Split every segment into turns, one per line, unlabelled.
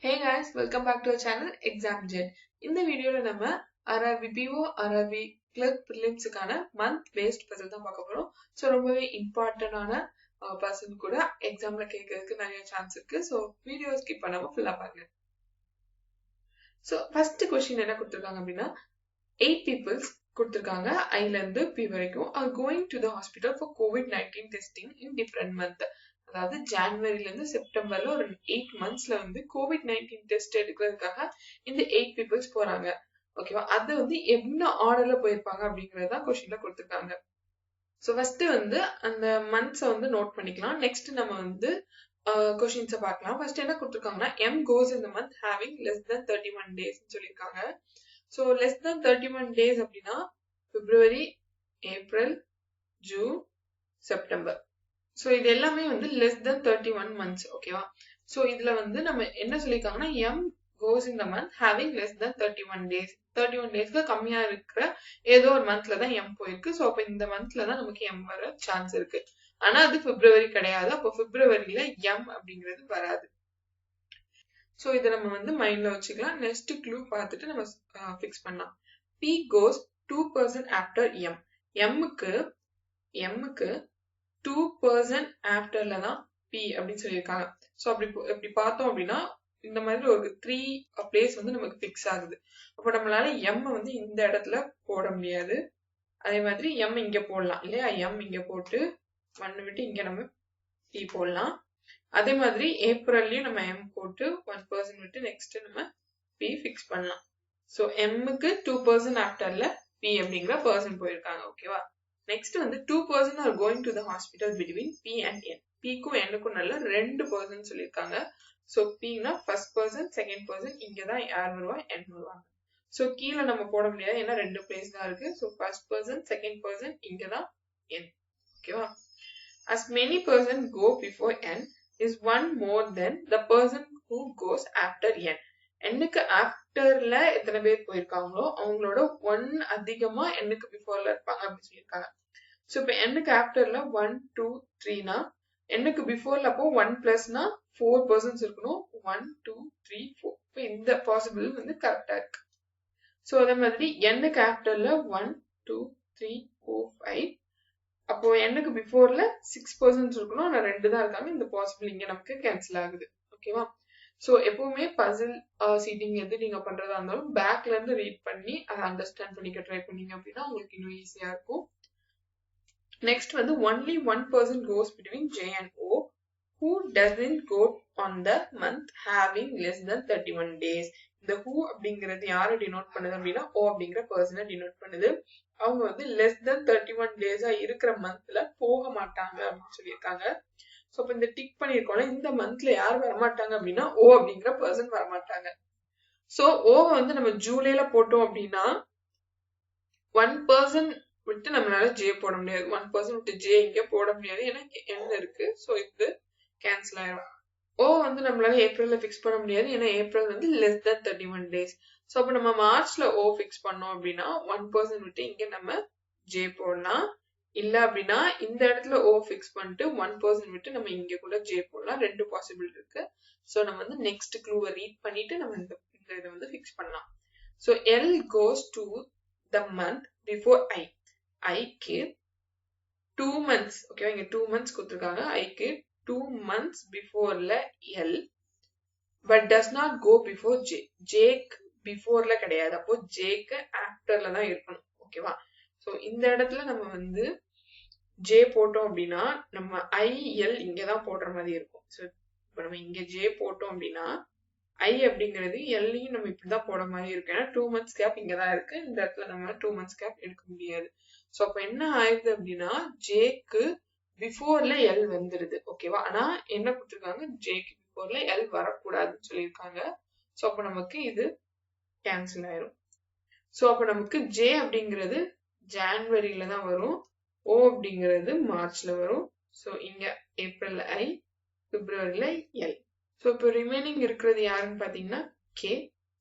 Hey guys, welcome back to our channel ExamJet. இந்த வீடியோல நம்ம RRB PO, RRB Clerk Prelims-க்கான month based puzzle தான் பார்க்க போறோம். So ரொம்பவே இம்பார்ட்டன்டான puzzle கூட எக்ஸாம்ல கேட்கிறதுக்கு நிறைய சான்ஸ் இருக்கு. So வீடியோ ஸ்கிப் பண்ணாம ஃபுல்லா பாருங்க. So first question என்ன கொடுத்திருக்காங்க அப்படின்னா 8 peoples கொடுத்திருக்காங்க I ல இருந்து P வரைக்கும் are going to the hospital for COVID-19 testing in different month. அதாவது ஜனவரில இருந்து செப்டம்பர்ல ஒரு 8 monthsல வந்து COVID-19 டெஸ்ட் எடுக்கிறதுக்காக இந்த 8 peoples போறாங்க. ஓகேவா? அது வந்து என்ன ஆர்டர்ல போயிருப்பாங்க அப்படிங்கறத क्वेश्चनல கொடுத்திருக்காங்க. சோ ஃபர்ஸ்ட் வந்து அந்த மந்த்ஸ் வந்து நோட் பண்ணிக்கலாம். நெக்ஸ்ட் நம்ம வந்து क्वेश्चंस பார்க்கலாம். ஃபர்ஸ்ட் என்ன கொடுத்திருக்காங்கன்னா M goes in the month having less than 31 days னு சொல்லிருக்காங்க. சோ less than 31 days அப்படினா பிப்ரவரி, ஏப்ரல், ஜூன், செப்டம்பர். சோ இது எல்லாமே வந்து less than 31 months. ஓகேவா? சோ இதுல வந்து நம்ம என்ன சொல்லிருக்காங்கன்னா M goes in the month having less than 31 days. 31 daysக்கு கம்மியா இருக்கிற ஏதோ ஒரு மந்த்ல தான் M போயிருக்கு. சோ அப்ப இந்த மந்த்ல தான் நமக்கு M வர சான்ஸ் இருக்கு. ஆனா அது பிப்ரவரி கிடையாது. அப்ப பிப்ரவரியில M அப்படிங்கிறது வராது. சோ இத நம்ம வந்து மைண்ட்ல வச்சுக்கலாம். நெக்ஸ்ட் க்ளூ பார்த்துட்டு நம்ம ஃபிக்ஸ் பண்ணலாம். P goes 2% after M. M க்கு 2% afterல தான் P அப்படின்னு சொல்லியிருக்காங்க. சோ அப்படி பார்த்தோம் அப்படின்னா இந்த மாதிரி ஒரு 3 பிளேஸ் வந்து நமக்கு ஃபிக்ஸ் ஆகுது. அப்ப நம்மளால M வந்து இந்த இடத்துல போட முடியாது. அதே மாதிரி M இங்க போடலாம் இல்லையா? M இங்க போட்டு 1 விட்டு இங்க நம்ம P போடலாம். அதே மாதிரி ஏப்ரல்லயும் நம்ம M போட்டு 1% விட்டு நெக்ஸ்ட் நம்ம P ஃபிக்ஸ் பண்ணலாம். சோ M க்கு 2% afterல P அப்படிங்கிற பர்சன் போயிருக்காங்க. ஓகேவா? நெக்ஸ்ட் வந்து 2% are going to the hospital between P and N. P க்கும் N க்கும் நல்ல 2% சொல்லிருக்காங்க. சோ P னா ஃபர்ஸ்ட் பர்சன், செகண்ட் பர்சன், இங்க தான் யார் வருவா? N வருவாங்க. சோ கீழ நம்ம போட முடியாது ஏன்னா ரெண்டு பிளேஸ் தான் இருக்கு. So first person, second person, இங்க தான் N. ஓகேவா? As many person go before N is one more than the person who goes after N. N-க்கு ஆஃப்டர்ல எத்தனை பேர் போயிருக்காங்களோ அவங்களோட 1 அதிகமா N-க்கு பிஃபோர்ல இருப்பாங்க அப்படின்னு சொல்லியிருக்காங்க. சோ இப்ப N-க்கு ஆஃப்டர்ல 1, 2, 3னா N-க்கு பிஃபோர்ல அப்போ 1 பிளஸ்னா 4 பர்சன்ஸ் இருக்கணும். 1, 2, 3, 4. இப்போ இந்த பாசிபிள் வந்து கரெக்டா இருக்கு. சோ அதே மாதிரி N-க்கு ஆஃப்டர்ல 1, 2, 3, 4, 5. அப்போ N-க்கு பிஃபோர்ல 6 பர்சன்ஸ் இருக்கணும். ஆனா 2 தான் இருக்காங்க. இந்த பாசிபிள் இங்க நமக்கு கேன்சல் ஆகுது. ஓகேவா? சோ எப்பவுமே பசில் சீட்டிங் எது நீங்க பண்றதா இருந்தாலும் பேக்ல இருந்து ரீட் பண்ணி அதை அண்டர்ஸ்டாண்ட் பண்ணிக்க ட்ரை பண்ணீங்க அப்படின்னா உங்களுக்கு இன்னும் ஈஸியா இருக்கும். நெக்ஸ்ட் வந்து only one person goes between J and O who doesn't go on the month having less than 31 days. இந்த who அப்படிங்கிறது யாரை டினோட் பண்ணுது அப்படின்னா O அப்படிங்கிற பர்சனை டினோட் பண்ணுது. அவங்க வந்து less than 31 days இருக்கிற மந்த்ல போக மாட்டாங்க அப்படின்னு சொல்லியிருக்காங்க. சோ அப்ப இந்த டிக் பண்ணிருக்கோம்ல இந்த மந்த்ல யார் வரமாட்டாங்க அப்படின்னா O அப்படிங்கிற பர்சன் வரமாட்டாங்க. சோ O வந்து நம்ம ஜூலைல போட்டோம் அப்படின்னா 1% விட்டு நம்மளால J போட முடியாது. 1% விட்டு J இங்க போட முடியாது ஏன்னா N இருக்கு. சோ இது கேன்சல் ஆயிடும். O வந்து நம்மளால ஏப்ரல்ல ஃபிக்ஸ் பண்ண முடியாது ஏன்னா ஏப்ரல் வந்து less than 31 days. சோ அப்ப நம்ம மார்ச்ல O ஃபிக்ஸ் பண்ணோம் அப்படின்னா 1% விட்டு இங்க நம்ம J போடலாம். இல்ல அப்படின்னா இந்த இடத்துல O ஃபிக்ஸ் பண்ணிட்டு 1% விட்டு நம்ம இங்க கூட J போடலாம். ரெண்டு பாசிபிள் இருக்கு. சோ நம்ம வந்து நெக்ஸ்ட் க்ளூவை ரீட் பண்ணிட்டு நம்ம இந்த இதை வந்து ஃபிக்ஸ் பண்ணலாம். So L goes to the month before I. ஐக்கு 2 months. ஓகேவா? இங்க 2 months கொடுத்திருக்காங்க. ஐக்கு 2 months பிஃபோர்ல L but does not go before J. Jக்கு பிஃபோர்ல கிடையாது. அப்போ Jக்கு ஆஃப்டர்ல தான் இருக்கணும். ஓகேவா? சோ இந்த இடத்துல நம்ம வந்து J போட்டோம் அப்படின்னா நம்ம IL இங்கதான் போடுற மாதிரி இருக்கும். சோ இப்ப நம்ம இங்க J போட்டோம் அப்படின்னா I அப்படிங்கிறது Lயும் நம்ம இப்படிதான் போட மாதிரி இருக்கு. ஏன்னா 2 months கேப் இங்கதான் இருக்கு. இந்த இடத்துல நம்ம 2 months கேப் எடுக்க முடியாது. சோ அப்ப என்ன ஆயிடுது அப்படின்னா Jக்கு பிஃபோர்ல L வந்துருது. ஓகேவா? ஆனா என்ன கொடுத்திருக்காங்க? Jக்கு பிஃபோர்ல L வரக்கூடாதுன்னு சொல்லியிருக்காங்க. சோ அப்ப நமக்கு இது கேன்சல் ஆயிரும். சோ அப்ப நமக்கு J அப்படிங்கிறது ஜான்வரியில தான் வரும். O அப்படிங்கிறது மார்ச்ல வரும். சோ இங்க ஏப்ரல்ல I, பிப்ரவரியில L. சோ இப்போ ரிமைனிங் இருக்கிறது யாருன்னு பாத்தீங்கன்னா K.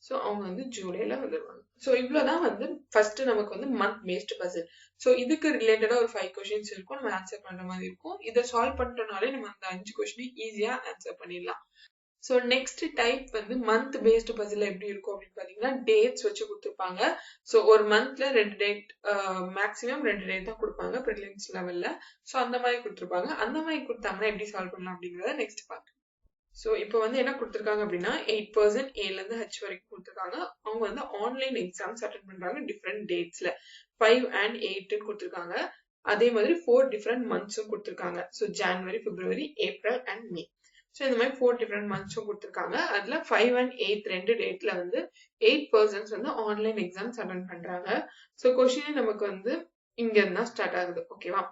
சோ அவங்க வந்து ஜூலைல வந்துருவாங்க. சோ இவ்வளவுதான் வந்து ஃபர்ஸ்ட் நமக்கு வந்து மந்த் பேஸ்ட் பசில். சோ இதுக்கு ரிலேட்டடா ஒரு 5 क्वेश्चंस இருக்கும். நம்ம ஆன்சர் பண்ற மாதிரி இருக்கும். இதை சால்வ் பண்ணிட்டோம்னாலே நம்ம அந்த 5 क्वेश्चन ஈஸியா ஆன்சர் பண்ணிடலாம். ஸோ நெக்ஸ்ட் டைப் வந்து மந்த் பேஸ்டு பசில் எப்படி இருக்கும் அப்படின்னு பார்த்தீங்கன்னா டேட்ஸ் வச்சு கொடுத்துருப்பாங்க. ஸோ ஒரு மந்த்ல 2 டேட், மேக்ஸிமம் 2 டேட் தான் கொடுப்பாங்க ப்ரிலிம்ஸ் லெவல்ல. ஸோ அந்த மாதிரி கொடுத்துருப்பாங்க. அந்த மாதிரி கொடுத்தாங்கன்னா எப்படி சால்வ் பண்ணலாம் அப்படிங்கிறத நெக்ஸ்ட் பார்க்கலாம். ஸோ இப்போ வந்து என்ன கொடுத்துருக்காங்க அப்படின்னா 8% ஏலேருந்து ஹெச் வரைக்கும் கொடுத்துருக்காங்க. அவங்க வந்து ஆன்லைன் எக்ஸாம்ஸ் அட்டென்ட் பண்றாங்க டிஃப்ரெண்ட் டேட்ஸ்ல 5 and 8 கொடுத்துருக்காங்க. அதே மாதிரி 4 டிஃப்ரெண்ட் மந்த்ஸும் கொடுத்துருக்காங்க. So January, February, April and May. So இந்த மாதிரி 4 டிஃப்ரெண்ட் மந்த்ஸும் கொடுத்துருக்காங்க. அதுல 5 and 8 2 டேட்ல வந்து 8% வந்து ஆன்லைன் எக்ஸாம்ஸ் அட்டென்ட் பண்றாங்க. ஸோ கொஸ்டின் நமக்கு வந்து இங்க இருந்தா ஸ்டார்ட் ஆகுது. ஓகேவா?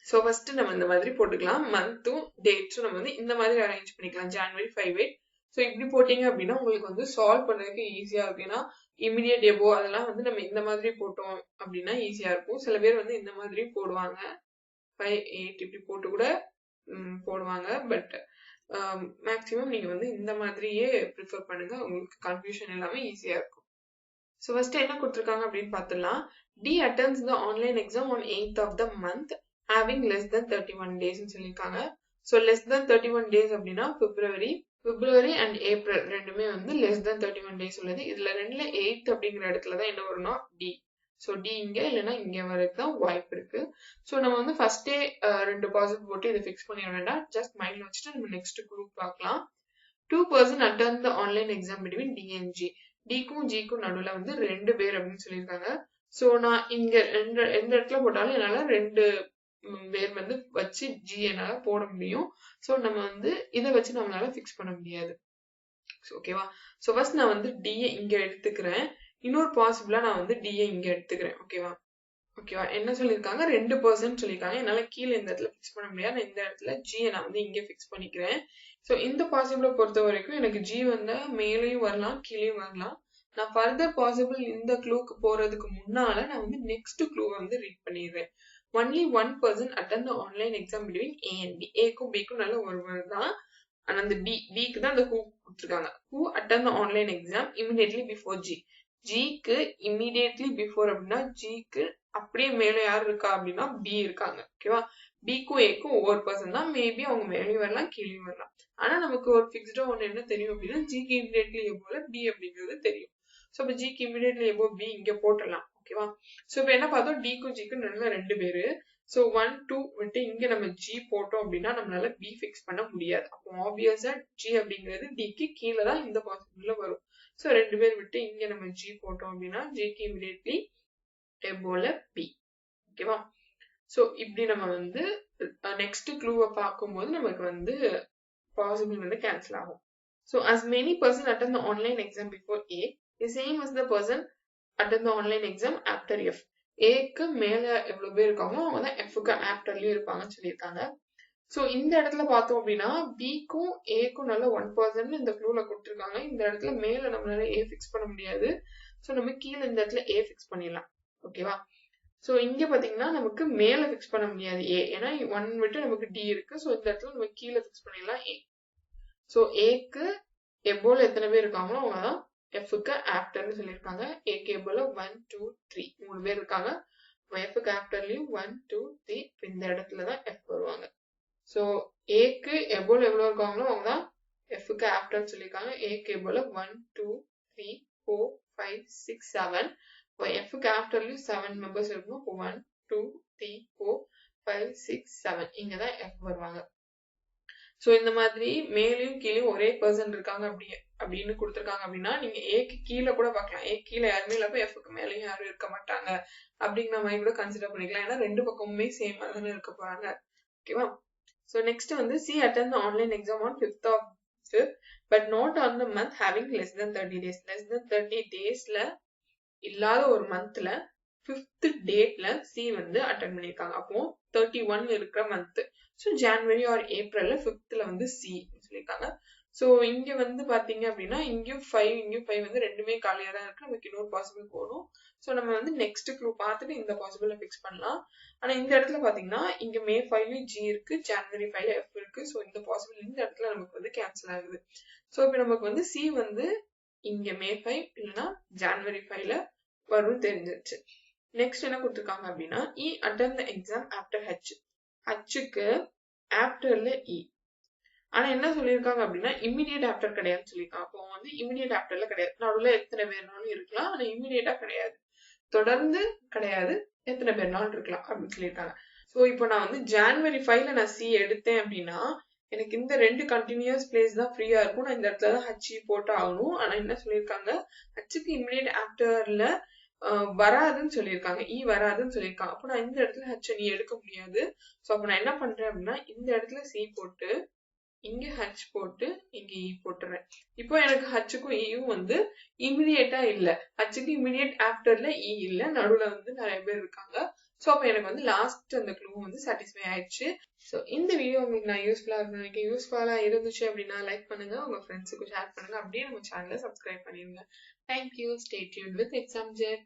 ஸோ ஃபர்ஸ்ட் நம்ம இந்த மாதிரி போட்டுக்கலாம். மந்த்தும் டேட்ஸும் நம்ம வந்து இந்த மாதிரி அரேஞ்ச் பண்ணிக்கலாம். ஜனவரி 5 8. ஸோ இப்படி போட்டீங்க அப்படின்னா உங்களுக்கு வந்து சால்வ் பண்றதுக்கு ஈஸியா இருக்கும். ஏன்னா இமிடியட் எபோ அதெல்லாம் வந்து நம்ம இந்த மாதிரி போட்டோம் அப்படின்னா ஈஸியா இருக்கும். சில பேர் வந்து இந்த மாதிரி போடுவாங்க, 5 8 இப்படி போட்டு கூட போடுவாங்க. பட் மேக்சிமம் நீங்க வந்து இந்த மாதிரியே ப்ரிஃபர் பண்ணுங்க, உங்களுக்கு கன்ஃபியூஷன் எல்லாமே ஈஸியா இருக்கும். ஸோ ஃபர்ஸ்ட் என்ன கொடுத்துருக்காங்க அப்படின்னு பார்த்துடலாம். D attends the online exam on 8th of the month having less than 31 days சொல்லியிருக்காங்க. ஸோ less than 31 days அப்படின்னா பிப்ரவரி அண்ட் ஏப்ரல் ரெண்டுமே வந்து less than 31 days உள்ளது. இதுல ரெண்டுல 8th அப்படிங்கிற இடத்துல தான் என்ன வரும்னா டி. ஸோ டி இங்க இல்லைன்னா இங்க வரதுக்கு தான் வாய்ப்பு இருக்கு. ஸோ நம்ம வந்து ஃபர்ஸ்டே 2 பாசிபிள் போட்டு இதை ஃபிக்ஸ் பண்ணிட வேண்டாம். ஜஸ்ட் மைண்ட்ல வச்சுட்டு நம்ம நெக்ஸ்ட் குரூப் பார்க்கலாம். 2% attend the online exam between D and G. டிக்கும் ஜிக்கும் நடுவுல வந்து 2 பேர் அப்படின்னு சொல்லியிருக்காங்க. ஸோ நான் இங்க எந்த இடத்துல போட்டாலும் என்னால 2 பேர் வந்து வச்சு ஜி என்னால போட முடியும். ஸோ நம்ம வந்து இதை வச்சு நம்மளால ஃபிக்ஸ் பண்ண முடியாது. ஓகேவா? ஸோ ஃபர்ஸ்ட் நான் வந்து டிஏ இங்க எடுத்துக்கிறேன். இன்னொரு பாசிபிளா நான் வந்து டிஏ இங்க எடுத்துக்கிறேன். ஓகேவா? என்ன சொல்லியிருக்காங்க? 2% சொல்லியிருக்காங்க. என்னால கீழே இந்த இடத்துல ஃபிக்ஸ் பண்ண முடியாது. இந்த இடத்துல ஜியை நான் வந்து இங்க ஃபிக்ஸ் பண்ணிக்கிறேன். ஸோ இந்த பாசிபிளை பொறுத்த வரைக்கும் எனக்கு ஜி வந்து மேலேயும் வரலாம் கீழேயும் வரலாம். நான் ஃபர்தர் பாசிபிள் இந்த க்ளூக்கு போறதுக்கு முன்னால நான் வந்து நெக்ஸ்ட் க்ளூ வந்து ரீட் பண்ணிடுறேன். Only 1% attend the online exam between A and B. ஏக்கும் பிக்கும் நல்ல ஒரு வேர்ட் தான். ஆனா அந்த டிக்கு தான் அந்த ஹூ கொடுத்துருக்காங்க. Who attend the online exam immediately before G. ஜிக்கு இமிடியட்லி பிஃபோர் அப்படின்னா ஜிக்கு அப்படியே மேல யார் இருக்கா அப்படின்னா பி இருக்காங்க. ஓகேவா? பிக்கும் ஏக்கும் ஒவ்வொரு பர்சன் தான். மேபி அவங்க மேலேயும் வரலாம் கீழேயும் வரலாம். ஆனா நமக்கு ஒரு பிக்ஸ்டா ஒண்ணு என்ன தெரியும் அப்படின்னா ஜிக்கு இமிடியட்லி எபோல பி அப்படிங்கிறது தெரியும். ஸோ இப்போ ஜிக்கு இமிடியட்லி எபோ பி இங்க போட்டுடலாம். ஓகேவா? ஸோ இப்போ என்ன பார்த்தோம், டிக்கும் ஜிக்கும் நடுவில் 2 பேரு. ஸோ 1 2 விட்டு இங்க நம்ம ஜி போட்டோம் அப்படின்னா நம்மளால பி ஃபிக்ஸ் பண்ண முடியாது. அப்போ ஆப்வியஸா ஜி அப்படிங்கிறது டிக்கு கீழே தான் இந்த பாசிபிள்ல வரும். ஸோ 2 பேர் விட்டு இங்க நம்ம ஜி போட்டோம் அப்படின்னா ஜிக்கு இமிடியட்லி எபோல பி. ஓகேவா? ஸோ இப்படி நம்ம வந்து நெக்ஸ்ட் க்ளூவை பார்க்கும்போது நமக்கு வந்து பாசிபிள் வந்து கேன்சல் ஆகும். So as many person attend the online exam before A is same as the person attend the online exam after F. ஏக்கு மேல எவ்வளவு பேர் இருக்காங்களோ அவங்க தான் எஃப்க்கு ஆஃப்டர்லயும் இருப்பாங்கன்னு சொல்லியிருக்காங்க. ஸோ இந்த இடத்துல பார்த்தோம் அப்படின்னா பிக்கும் ஏக்கும் நல்ல 1% இந்த க்ளூல கொடுத்துருக்காங்க. இந்த இடத்துல மேல நம்மளால ஏ ஃபிக்ஸ் பண்ண முடியாது. ஸோ நம்ம கீழே இந்த இடத்துல ஏ ஃபிக்ஸ் பண்ணிடலாம். ஓகேவா? ஸோ இங்க பாத்தீங்கன்னா நமக்கு மேல ஃபிக்ஸ் பண்ண முடியாது ஏ, ஏன்னா 1 விட்டு நமக்கு டி இருக்கு. ஸோ இந்த இடத்துல நம்ம கீழே ஃபிக்ஸ் பண்ணிடலாம் ஏ. ஸோ ஏக்கு எபோல எத்தனை பேர் இருக்காங்களோ அவங்க தான் எஃப்க்கு ஆஃப்டர்னு சொல்லியிருக்காங்க. ஏக்கு எபோல 1 2 3 3 பேர் இருக்காங்க. எஃப்க்கு ஆஃப்டர்லயும் 1 2 3 இந்த இடத்துல தான் எஃப் வருவாங்க. ஸோ ஏக்கு எபோல எவ்வளவு இருக்காங்களோ அவங்க தான் எஃப்க்கு ஆஃப்டர்னு சொல்லியிருக்காங்க. ஏக்கு எபோல 1 2 3 4 5 6 7. எஃப்க்கு ஆஃப்டர்லயும் 7 மெம்பர்ஸ் இருக்கணும். 1 2 3 4 5 6 7 இங்கதான் எஃப் வருவாங்க. சோ இந்த மாதிரி மேலையும் கீழே ஒரே பர்சன் இருக்காங்க அப்படின்னு கொடுத்துருக்காங்க அப்படின்னா நீங்க ஏக்கு கீழே கூட பார்க்கலாம். ஏ கீழே யாருமே இல்லப்ப எஃப்க்கு மேலேயும் யாரும் இருக்க மாட்டாங்க அப்படிங்கிற மாதிரி கூட கன்சிடர் பண்ணிக்கலாம். ஏன்னா 2 பக்கமுமே சேம் தானே இருக்க போறாங்க. ஓகேவா? சோ நெக்ஸ்ட் வந்து C attend the online exam on 5th of 5th but not on the month having less than 30 days. less than 30 daysல இல்லாத ஒரு மந்த்ல 5th டேட்ல சி வந்து அட்டெண்ட் பண்ணிருக்காங்க. அப்போ 31 இருக்கிற மந்த். ஸோ ஜனவரி ஆர் ஏப்ரல்ல 5th வந்து சி சொல்லியிருக்காங்க. ஸோ இங்க வந்து பாத்தீங்க அப்படின்னா இங்கேயும் 5 வந்து ரெண்டுமே காலியா தான் இருக்கு. நமக்கு இன்னொரு பாசிபிள் போகணும். ஸோ நம்ம வந்து நெக்ஸ்ட் க்ளூ பார்த்துட்டு இந்த பாசிபிள ஃபிக்ஸ் பண்ணலாம். ஆனா இந்த இடத்துல பாத்தீங்கன்னா இங்க மே 5 ஜி இருக்கு, ஜனவரி 5 எஃப் இருக்கு. ஸோ இந்த பாசிபிள் இந்த இடத்துல நமக்கு வந்து கேன்சல் ஆகுது. ஸோ இப்போ நமக்கு வந்து சி வந்து இங்க மே 5 இல்லைன்னா ஜனவரி 5ல வரும்னு தெரிஞ்சிருச்சு. நெக்ஸ்ட் என்ன கொடுத்துருக்காங்க அப்படின்னா E attend the exam after H. ஹச்சுக்கு ஆஃப்டர்ல இ. ஆனா என்ன சொல்லியிருக்காங்க அப்படின்னா இம்மிடியேட் ஆஃப்டர் கிடையாதுன்னு சொல்லியிருக்காங்க. அப்போ வந்து இம்மிடியேட் ஆஃப்டர்ல கிடையாது, நடுவுல எத்தனை பேர்னாலும் இருக்கலாம், ஆனா இம்மிடியேட்டா கிடையாது, தொடர்ந்து கிடையாது, எத்தனை பேர்னாலும் இருக்கலாம் அப்படின்னு சொல்லியிருக்காங்க. ஸோ இப்போ நான் வந்து ஜான்வரி 5ல நான் சி எடுத்தேன் அப்படின்னா எனக்கு இந்த 2 கண்டினியூஸ் பிளேஸ் தான் ஃப்ரீயா இருக்கும், நான் இந்த இடத்துல தான் ஹச் போட்டு ஆகணும். ஆனா என்ன சொல்லியிருக்காங்க, ஹச்சுக்கு இம்மிடியேட் ஆஃப்டர்ல வராதுன்னு சொல்லியிருக்காங்க, வராதுன்னு சொல்லியிருக்காங்க. அப்போ நான் இந்த இடத்துல ஹச் நீ எடுக்க முடியாது. ஸோ அப்போ நான் என்ன பண்றேன் அப்படின்னா இந்த இடத்துல சி போட்டு இங்க ஹச் போட்டு இங்க போட்டுறேன். இப்போ எனக்கு ஹச்சுக்கும் ஈயும் வந்து இமிடியேட்டா இல்ல, ஹச்சுக்கு இமிடியேட் ஆஃப்டர்ல இல்ல, நடுவுல வந்து நிறைய பேர் இருக்காங்க. ஸோ அப்போ எனக்கு வந்து லாஸ்ட் அந்த க்ளூ வந்து சாட்டிஸ்ஃபை ஆயிடுச்சு. ஸோ இந்த வீடியோ உங்களுக்கு நான் யூஸ்ஃபுல்லா இருக்கும் நினைக்கிறேன். யூஸ்ஃபுல்லா இருந்துச்சு அப்படின்னா லைக் பண்ணுங்க, உங்க ஃப்ரெண்ட்ஸுக்கு ஷேர் பண்ணுங்க, அப்படியே நம்ம சேனலை சப்ஸ்கிரைப் பண்ணிடுங்க. Thank you. Stay tuned with Exam jet.